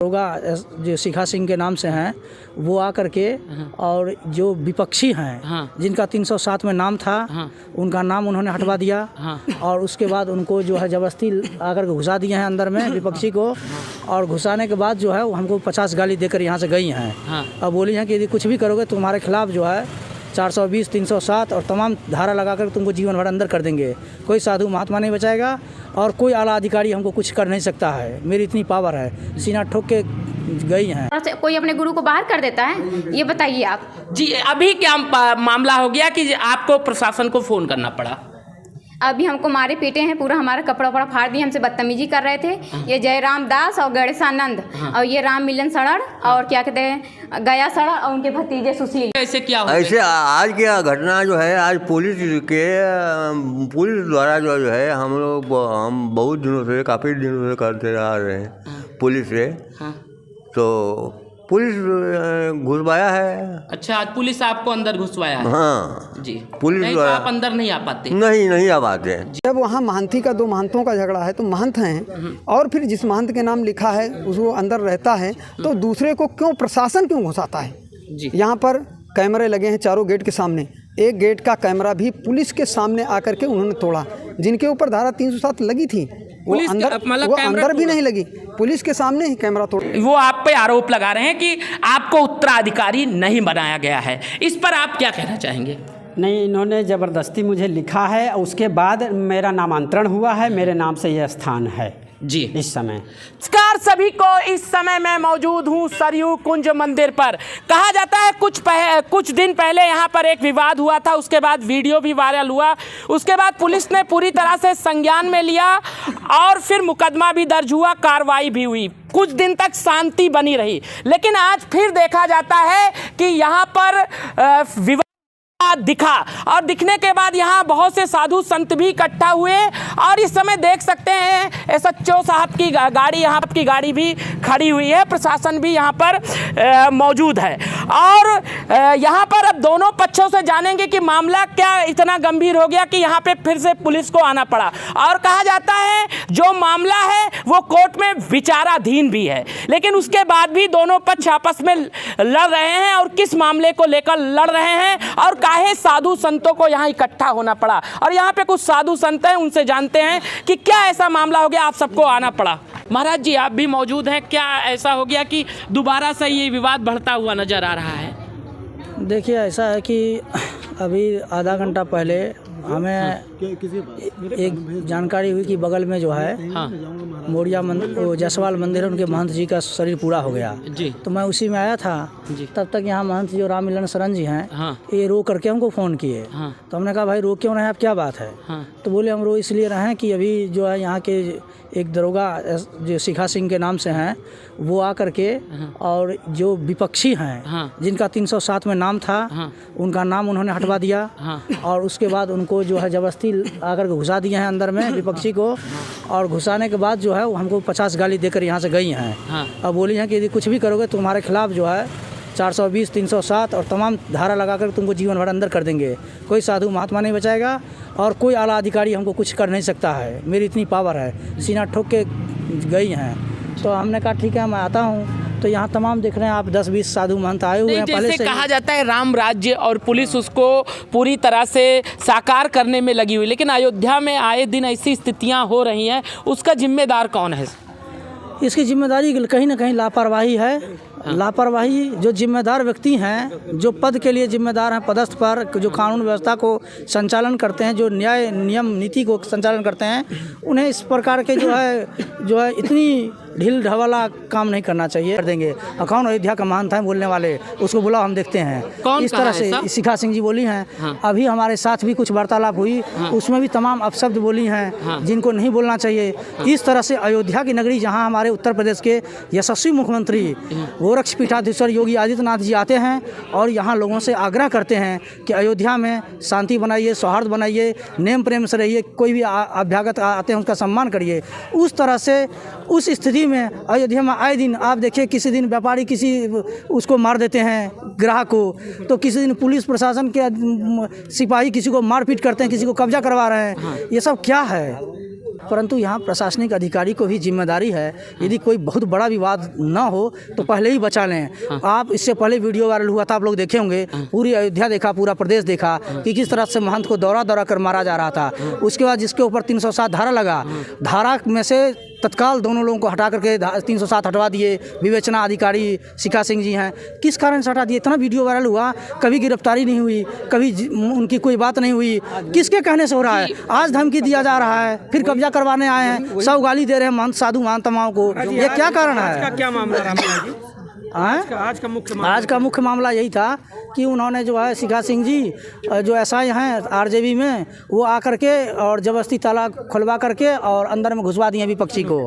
होगा जो शिखा सिंह के नाम से हैं वो आकर के और जो विपक्षी हैं जिनका 307 में नाम था उनका नाम उन्होंने हटवा दिया और उसके बाद उनको जो है ज़बरदस्ती आकर के घुसा दिए हैं अंदर में विपक्षी को। और घुसाने के बाद जो है वो हमको 50 गाली देकर यहाँ से गई हैं। अब बोली हैं कि यदि कुछ भी करोगे तो तुम्हारे खिलाफ़ जो है 420, 307 और तमाम धारा लगाकर तुमको जीवन भर अंदर कर देंगे। कोई साधु महात्मा नहीं बचाएगा और कोई आला अधिकारी हमको कुछ कर नहीं सकता है। मेरी इतनी पावर है। सीना ठोक के गई हैं। कोई अपने गुरु को बाहर कर देता है, ये बताइए आप। जी, अभी क्या मामला हो गया कि आपको प्रशासन को फ़ोन करना पड़ा? अभी हमको मारे पीटे हैं, पूरा हमारा कपड़ा वपड़ा फाड़ दिए, हमसे बदतमीजी कर रहे थे। ये जयराम दास और गणेशानंद और ये राम मिलन सड़र और क्या कहते हैं गया सड़र और उनके भतीजे सुशील। ऐसे क्या हो? ऐसे आज क्या घटना जो है, आज पुलिस द्वारा जो है हम बहुत दिनों से, काफ़ी दिनों से करते आ रहे हैं पुलिस से। तो पुलिस घुसवाया है। अच्छा, आज पुलिस आपको अंदर घुसवाया है? हाँ जी। पुलिस नहीं तो आप अंदर नहीं आ पाते? नहीं आ पाते। जब वहाँ महंती का, दो महंतों का झगड़ा है तो महंत हैं और फिर जिस महंत के नाम लिखा है उसको अंदर रहता है, तो दूसरे को क्यों प्रशासन क्यों घुसाता है? जी। यहाँ पर कैमरे लगे हैं चारों गेट के सामने। एक गेट का कैमरा भी पुलिस के सामने आकर के उन्होंने तोड़ा। जिनके ऊपर धारा 307 लगी थी वो अंदर भी नहीं लगी, पुलिस के सामने ही कैमरा तोड़। वो आप पे आरोप लगा रहे हैं कि आपको उत्तराधिकारी नहीं बनाया गया है। इस पर आप क्या कहना चाहेंगे? नहीं, इन्होंने ज़बरदस्ती मुझे लिखा है, उसके बाद मेरा नामांतरण हुआ है, मेरे नाम से यह स्थान है जी इस समय। नमस्कार सभी को। इस समय मैं मौजूद हूँ सरयू कुंज मंदिर पर। कहा जाता है कुछ दिन पहले यहाँ पर एक विवाद हुआ था, उसके बाद वीडियो भी वायरल हुआ, उसके बाद पुलिस ने पूरी तरह से संज्ञान में लिया और फिर मुकदमा भी दर्ज हुआ, कार्रवाई भी हुई। कुछ दिन तक शांति बनी रही, लेकिन आज फिर देखा जाता है कि यहाँ पर विवाद दिखा और दिखने के बाद यहाँ बहुत से साधु संत भी इकट्ठा हुए और इस समय देख सकते हैं एसएचओ साहब की गाड़ी, यहाँ की गाड़ी भी खड़ी हुई है, प्रशासन भी यहाँ पर मौजूद है और यहाँ पर अब दोनों पक्षों से जानेंगे कि मामला क्या इतना गंभीर हो गया कि यहाँ पे फिर से पुलिस को आना पड़ा। और कहा जाता है जो मामला है वो कोर्ट में विचाराधीन भी है, लेकिन उसके बाद भी दोनों पक्ष आपस में लड़ रहे हैं और किस मामले को लेकर लड़ रहे हैं और काहे साधु संतों को यहाँ इकट्ठा होना पड़ा। और यहाँ पे कुछ साधु संत हैं, उनसे जानते हैं कि क्या ऐसा मामला हो गया आप सबको आना पड़ा। महाराज जी, आप भी मौजूद हैं, क्या ऐसा हो गया कि दोबारा से ये विवाद बढ़ता हुआ नजर आ रहा है? देखिए, ऐसा है कि अभी आधा घंटा पहले हमें एक जानकारी हुई कि बगल में जो है मोरिया मंदिर, जसवाल मंदिर है, उनके महंत जी का शरीर पूरा हो गया जी। तो मैं उसी में आया था। तब तक यहाँ महंत जो राम मिलन शरण जी हैं ये रो करके हमको फ़ोन किए। तो हमने कहा भाई रो क्यों रहे हैं, आप क्या बात है? तो बोले हम रो इसलिए रहे हैं कि अभी जो है यहाँ के एक दरोगा जो शिखा सिंह के नाम से हैं वो आकर के और जो विपक्षी हैं जिनका 307 में नाम था उनका नाम उन्होंने हटवा दिया और उसके बाद उनको जो है ज़बरदस्ती आकर के घुसा दिए हैं अंदर में विपक्षी को। और घुसाने के बाद जो है वो हमको 50 गाली देकर यहाँ से गई हैं। अब बोली हैं कि यदि कुछ भी करोगे तो तुम्हारे खिलाफ़ जो है 420, 307 और तमाम धारा लगाकर तुमको जीवन भर अंदर कर देंगे। कोई साधु महात्मा नहीं बचाएगा और कोई आला अधिकारी हमको कुछ कर नहीं सकता है। मेरी इतनी पावर है। सीना ठोक के गई हैं। तो हमने कहा ठीक है मैं आता हूँ। तो यहाँ तमाम देख रहे हैं आप 10-20 साधु महंत आए हुए हैं पहले से। कहा जाता है राम राज्य और पुलिस उसको पूरी तरह से साकार करने में लगी हुई, लेकिन अयोध्या में आए दिन ऐसी स्थितियाँ हो रही हैं, उसका जिम्मेदार कौन है? इसकी जिम्मेदारी कहीं ना कहीं लापरवाही है। लापरवाही जो जिम्मेदार व्यक्ति हैं, जो पद के लिए जिम्मेदार हैं, पदस्थ पर जो कानून व्यवस्था को संचालन करते हैं, जो न्याय नियम नीति को संचालन करते हैं, उन्हें इस प्रकार के जो है इतनी ढील ढवाला काम नहीं करना चाहिए। कर देंगे। और कौन अयोध्या का महंत है बोलने वाले, उसको बुलाओ हम देखते हैं। इस तरह से शिखा सिंह जी बोली हैं। अभी हमारे साथ भी कुछ वार्तालाप हुई, उसमें भी तमाम अपशब्द बोली हैं जिनको नहीं बोलना चाहिए। इस तरह से अयोध्या की नगरी जहाँ हमारे उत्तर प्रदेश के यशस्वी मुख्यमंत्री गोरक्ष पीठाधीश्वर योगी आदित्यनाथ जी आते हैं और यहाँ लोगों से आग्रह करते हैं कि अयोध्या में शांति बनाइए, सौहार्द बनाइए, नेम प्रेम से रहिए, कोई भी अभ्यागत आते हैं उसका सम्मान करिए। उस तरह से उस स्थिति में अयोध्या में आए दिन आप देखिए, किसी दिन व्यापारी किसी उसको मार देते हैं ग्राहक को, तो किसी दिन पुलिस प्रशासन के सिपाही किसी को मारपीट करते हैं, किसी को कब्जा करवा रहे हैं। ये सब क्या है? परंतु यहाँ प्रशासनिक अधिकारी को भी जिम्मेदारी है, यदि कोई बहुत बड़ा विवाद ना हो तो पहले ही बचा लें। आप इससे पहले वीडियो वायरल हुआ था, आप लोग देखे होंगे, पूरी अयोध्या देखा, पूरा प्रदेश देखा कि किस तरह से महंत को दौरा दौरा कर मारा जा रहा था। उसके बाद जिसके ऊपर 307 धारा लगा, धारा में से तत्काल दोनों लोगों को हटा करके 307 हटवा दिए। विवेचना अधिकारी शिखा सिंह जी हैं, किस कारण से हटा दिए? इतना वीडियो वायरल हुआ, कभी गिरफ्तारी नहीं हुई, कभी उनकी कोई बात नहीं हुई, किसके कहने से हो रहा है? आज धमकी दिया जा रहा है, फिर कब्जा करवाने आए हैं, सब गाली दे रहे हैं महंत साधु महंत तमाम को। ये क्या कारण है? क्या मामला आज का मुख्य मामला यही था कि उन्होंने जो है शिखा सिंह जी जो एसआई हैं आरजेबी में, वो आकर के और जबरदस्ती ताला खुलवा करके और अंदर में घुसवा दिए विपक्षी को।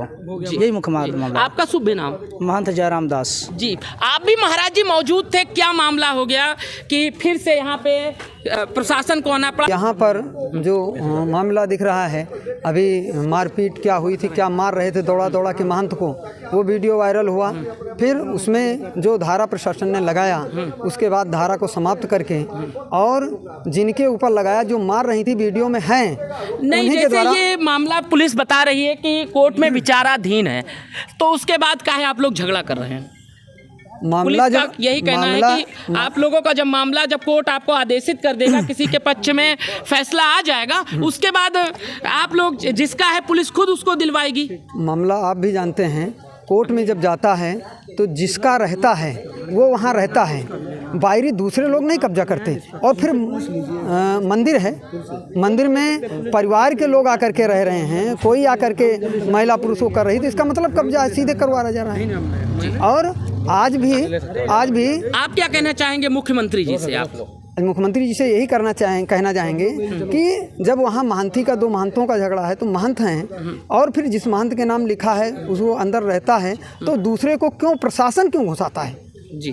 यही मुख्य मामला। आपका शुभ नाम? महंत जयराम दास जी। आप भी महाराज जी मौजूद थे, क्या मामला हो गया कि फिर से यहाँ पे प्रशासन को आना पड़ा? यहाँ पर जो मामला दिख रहा है, अभी मारपीट क्या हुई थी, क्या मार रहे थे दौड़ा दौड़ा के महंत को, वो वीडियो वायरल हुआ। फिर उसमें जो धारा प्रशासन ने लगाया, उसके बाद धारा को समाप्त करके और जिनके ऊपर लगाया जो मार रही थी वीडियो में हैं, नहीं, जैसे ये मामला पुलिस बता रही है कि कोर्ट में विचाराधीन है, तो उसके बाद काहे आप लोग झगड़ा कर रहे हैं? मामला पुलिस का यही कहना है कि आप लोगों का जब कोर्ट आपको आदेशित कर देगा, किसी के पक्ष में फैसला आ जाएगा, उसके बाद आप लोग जिसका है पुलिस खुद उसको दिलवाएगी। मामला आप भी जानते हैं, कोर्ट में जब जाता है तो जिसका रहता है वो वहाँ रहता है, बाहरी दूसरे लोग नहीं कब्जा करते। और फिर मंदिर है, मंदिर में परिवार के लोग आकर के रह रहे हैं, कोई आकर के महिला पुरुष को कर रही, तो इसका मतलब कब्जा सीधे करवाया जा रहा है। और आज भी आप क्या कहना चाहेंगे मुख्यमंत्री जी से? आप लोग मुख्यमंत्री जी से यही कहना चाहेंगे कि जब वहाँ महंती का, दो महंतों का झगड़ा है, तो महंत हैं और फिर जिस महंत के नाम लिखा है उसको अंदर रहता है, तो दूसरे को क्यों प्रशासन क्यों घुसाता है?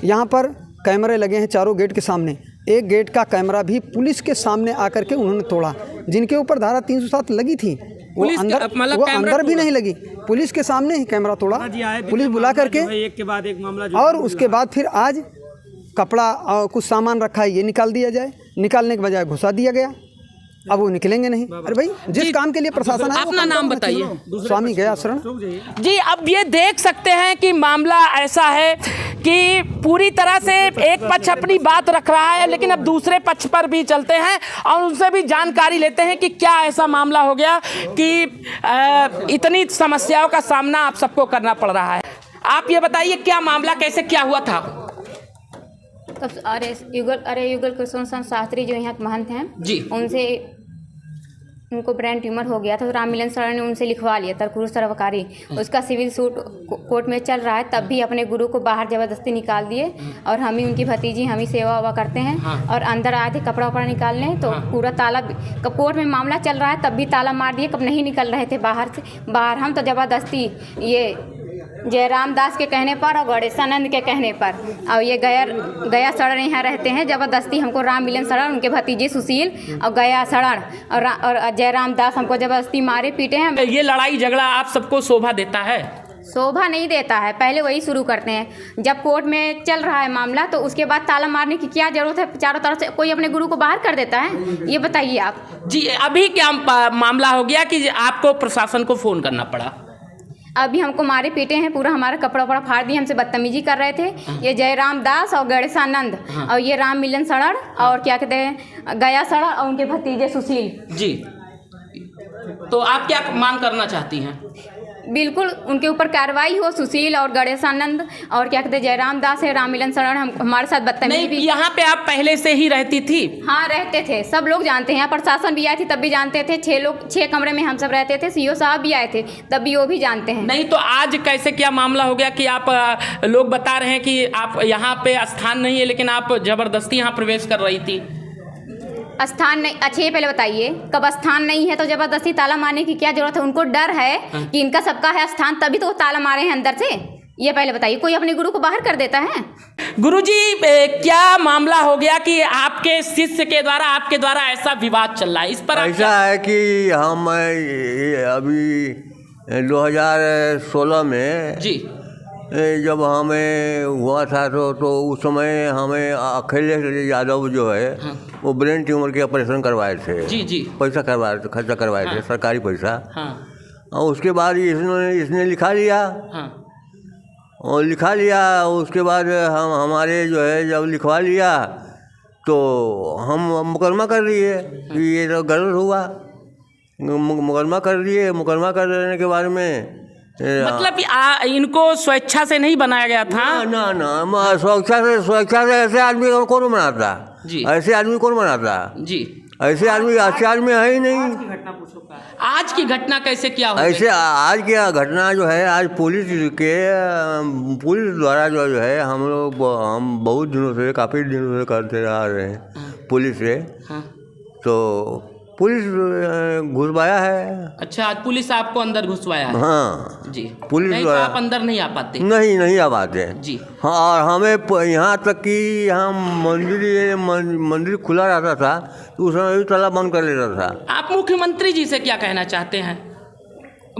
यहाँ पर कैमरे लगे हैं चारों गेट के सामने, एक गेट का कैमरा भी पुलिस के सामने आकर के उन्होंने तोड़ा। जिनके ऊपर धारा 307 लगी थी वो अंदर भी नहीं लगी, पुलिस के सामने ही कैमरा तोड़ा, पुलिस बुला करके एक के बाद एक मामला। और उसके बाद फिर आज कपड़ा और कुछ सामान रखा है, ये निकाल दिया जाए, निकालने के बजाय घुसा दिया गया। अब वो निकलेंगे नहीं। अरे भाई, जिस काम के लिए प्रशासन है, अपना नाम बताइए। स्वामी गया शरण जी। अब ये देख सकते हैं कि मामला ऐसा है कि पूरी तरह से एक पक्ष अपनी बात रख रहा है, लेकिन अब दूसरे पक्ष पर भी चलते हैं और उनसे भी जानकारी लेते हैं कि क्या ऐसा मामला हो गया कि इतनी समस्याओं का सामना आप सबको करना पड़ रहा है। आप ये बताइए क्या मामला, कैसे क्या हुआ था? तब युगल कृष्ण शास्त्री जो यहाँ के महंत हैं जी, उनको ब्रेन ट्यूमर हो गया था, तो राम मिलन शरण ने उनसे लिखवा लिया तरकुर सर्वकारी। उसका सिविल सूट कोर्ट में चल रहा है, तब भी अपने गुरु को बाहर ज़बरदस्ती निकाल दिए। और हम ही उनकी भतीजी, हम ही सेवा वेवा करते हैं। और अंदर आए थे कपड़ा वपड़ा निकालने, तो पूरा ताला, कब कोर्ट में मामला चल रहा है तब भी ताला मार दिए, कब नहीं निकल रहे थे बाहर हम तो ज़बरदस्ती, ये जयराम दास के कहने पर और गणेशानंद के कहने पर, और ये गया सड़न यहाँ रहते हैं, ज़बरदस्ती हमको राम मिलन सड़न, उनके भतीजे सुशील और गया सड़न और जयराम दास हमको ज़बरदस्ती मारे पीटे हैं। ये लड़ाई झगड़ा आप सबको शोभा देता है? शोभा नहीं देता है। पहले वही शुरू करते हैं, जब कोर्ट में चल रहा है मामला तो उसके बाद ताला मारने की क्या जरूरत है? चारों तरफ से कोई अपने गुरु को बाहर कर देता है? ये बताइए आप जी। अभी क्या मामला हो गया कि आपको प्रशासन को फ़ोन करना पड़ा? अभी हमको मारे पीटे हैं, पूरा हमारा कपड़ा वपड़ा फाड़ दिए, हमसे बदतमीजी कर रहे थे। ये जयराम दास और गणेशानंद और ये राम मिलन सड़न और क्या कहते हैं गया सड़न और उनके भतीजे सुशील जी। तो आप क्या मांग करना चाहती हैं? बिल्कुल उनके ऊपर कार्रवाई हो, सुशील और गणेशानंद और क्या कहते हैं जयराम दास है, राम मिलन शरण हमारे साथ बदतमीजी भी। यहाँ पे आप पहले से ही रहती थी? हाँ रहते थे, सब लोग जानते हैं, यहाँ प्रशासन भी आई थी तब भी जानते थे। 6 कमरे में हम सब रहते थे, सीओ साहब भी आए थे तब भी वो भी जानते हैं। नहीं तो आज कैसे क्या मामला हो गया कि आप लोग बता रहे हैं कि आप यहाँ पे स्थान नहीं है लेकिन आप जबरदस्ती यहाँ प्रवेश कर रही थी? स्थान नहीं, अच्छा ये पहले बताइए, कब स्थान नहीं है तो जबरदस्ती ताला मारने की क्या जरूरत है? उनको डर है कि इनका सबका है स्थान, तभी तो वो ताला मारे हैं अंदर से। ये पहले बताइए, कोई अपने गुरु को बाहर कर देता है? गुरुजी क्या मामला हो गया कि आपके शिष्य के द्वारा आपके द्वारा ऐसा विवाद चल रहा है, इस पर ऐसा है कि हम अभी 2016 में जी जब हमें हुआ था तो उस समय हमें अखिलेश यादव जो है वो ब्रेन ट्यूमर के ऑपरेशन करवाए थे। जी जी। पैसा खर्चा करवाए थे, सरकारी पैसा। और उसके बाद इसने लिखा लिया। हाँ। और लिखा लिया उसके बाद हमारे जो है जब लिखवा लिया तो हम मुकदमा कर लिए कि ये तो गलत हुआ। मुकदमा कर लिए। मुकदमा कर देने के बारे में मतलब कि इनको स्वेच्छा से नहीं बनाया गया था। ना स्वेच्छा से ऐसे आदमी को कौन बनाता जी? ऐसे आदमी कौन बनाता जी? ऐसे आदमी अच्छे आदमी है ही नहीं। आज की घटना कैसे क्या हो ऐसे आज की घटना जो है आज पुलिस द्वारा जो है हम बहुत दिनों से काफ़ी दिनों से करते आ रहे हैं पुलिस से। हाँ। तो पुलिस घुसवाया है। अच्छा, आज पुलिस आपको अंदर घुसवाया है? हाँ जी। पुलिस नहीं तो आप अंदर नहीं आ पाते? नहीं आ पाते जी। हाँ, और हमें यहाँ तक कि यहाँ मंदिर खुला रहता था तो उस समय भी ताला बंद कर लेता था। आप मुख्यमंत्री जी से क्या कहना चाहते हैं?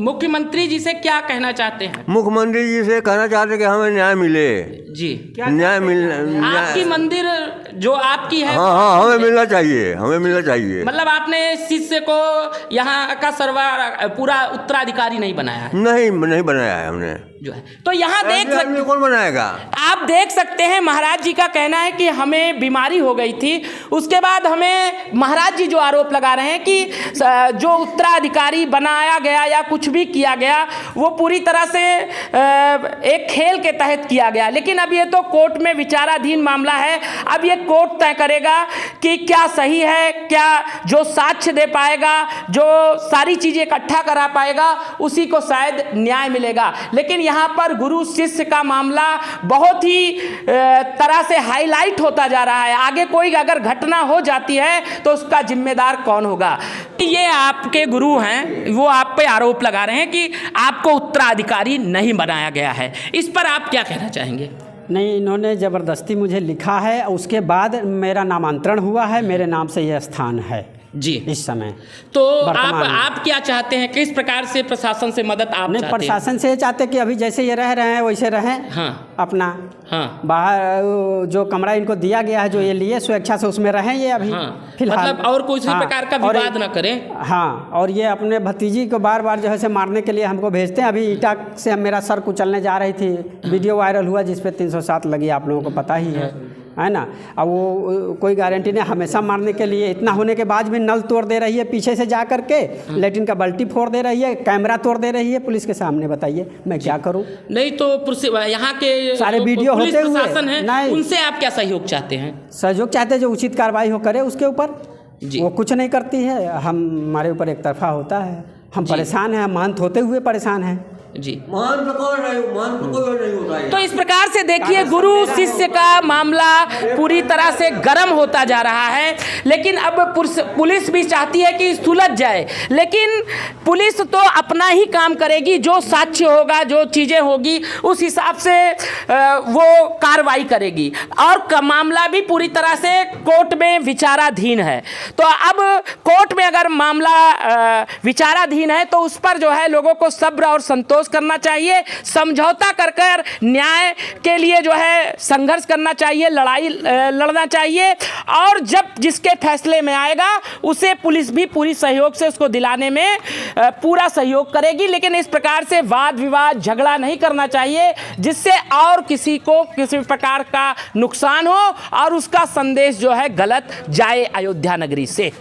मुख्यमंत्री जी से क्या कहना चाहते हैं? मुख्यमंत्री जी से कहना चाहते कि हमें न्याय मिले। जी। न्याय मिल आपकी मंदिर जो आपकी है, हाँ हमें मिलना चाहिए। हमें मिलना चाहिए। मतलब आपने शिष्य को यहाँ का पूरा उत्तराधिकारी नहीं बनाया है? नहीं बनाया है हमने जो है। तो यहाँ देख सकते, कौन बनाएगा? आप देख सकते हैं महाराज जी का कहना है कि हमें बीमारी हो गई थी। उसके बाद हमें महाराज जी जो आरोप लगा रहे हैं कि जो उत्तराधिकारी बनाया गया या कुछ भी किया गया वो पूरी तरह से एक खेल के तहत किया गया। लेकिन अब ये तो कोर्ट में विचाराधीन मामला है। अब ये कोर्ट तय करेगा कि क्या सही है, क्या जो साक्ष्य दे पाएगा, जो सारी चीज़ें इकट्ठा करा पाएगा, उसी को शायद न्याय मिलेगा। लेकिन यहाँ पर गुरु शिष्य का मामला बहुत ही तरह से हाईलाइट होता जा रहा है। आगे कोई अगर घटना हो जाती है तो उसका जिम्मेदार कौन होगा? ये आपके गुरु हैं, वो आप पे आरोप लगा रहे हैं कि आपको उत्तराधिकारी नहीं बनाया गया है। इस पर आप क्या कहना चाहेंगे? नहीं, इन्होंने ज़बरदस्ती मुझे लिखा है। उसके बाद मेरा नामांतरण हुआ है, मेरे नाम से यह स्थान है जी इस समय। तो आप क्या चाहते हैं? किस प्रकार से प्रशासन से मदद आप नहीं, प्रशासन से चाहते कि अभी जैसे ये रह रहे हैं वैसे रहें। हाँ। अपना हाँ। बाहर जो कमरा इनको दिया गया है, जो ये लिए स्वेच्छा से, उसमें रहें ये अभी। हाँ। फिलहाल मतलब और कोई प्रकार का विवाद ना करें। हाँ, और ये अपने भतीजी को बार बार जो है से मारने के लिए हमको भेजते हैं। अभी ईटा से मेरा सर कुचलने जा रही थी, वीडियो वायरल हुआ जिसपे 307 लगी, आप लोगों को पता ही है ना। अब वो कोई गारंटी नहीं, हमेशा मारने के लिए, इतना होने के बाद भी नल तोड़ दे रही है पीछे से जा करके, लेटिन का बाल्टी फोड़ दे रही है, कैमरा तोड़ दे रही है पुलिस के सामने। बताइए मैं क्या करूं? नहीं तो यहाँ के सारे वीडियो होते हुए प्रशासन है, उनसे आप क्या सहयोग चाहते हैं? सहयोग चाहते हैं जो उचित कार्रवाई हो करे उसके ऊपर। वो कुछ नहीं करती है, हमारे ऊपर एक तरफा होता है। हम परेशान हैं, महंत होते हुए परेशान हैं जी। मान तो कोई नहीं होता है। तो इस प्रकार से देखिए गुरु शिष्य का मामला पूरी तरह से गर्म होता जा रहा है। लेकिन अब पुलिस भी चाहती है कि सुलझ जाए, लेकिन पुलिस तो अपना ही काम करेगी। जो साक्ष्य होगा, जो चीज़ें होगी, उस हिसाब से वो कार्रवाई करेगी। और मामला भी पूरी तरह से कोर्ट में विचाराधीन है। तो अब कोर्ट में अगर मामला विचाराधीन है तो उस पर जो है लोगों को सब्र और संतोष करना चाहिए, समझौता कर कर न्याय के लिए जो है संघर्ष करना चाहिए, लड़ाई लड़ना चाहिए। और जब जिसके फैसले में आएगा उसे पुलिस भी पूरी सहयोग से उसको दिलाने में पूरा सहयोग करेगी। लेकिन इस प्रकार से वाद विवाद झगड़ा नहीं करना चाहिए जिससे और किसी को किसी प्रकार का नुकसान हो और उसका संदेश जो है गलत जाए अयोध्या नगरी से।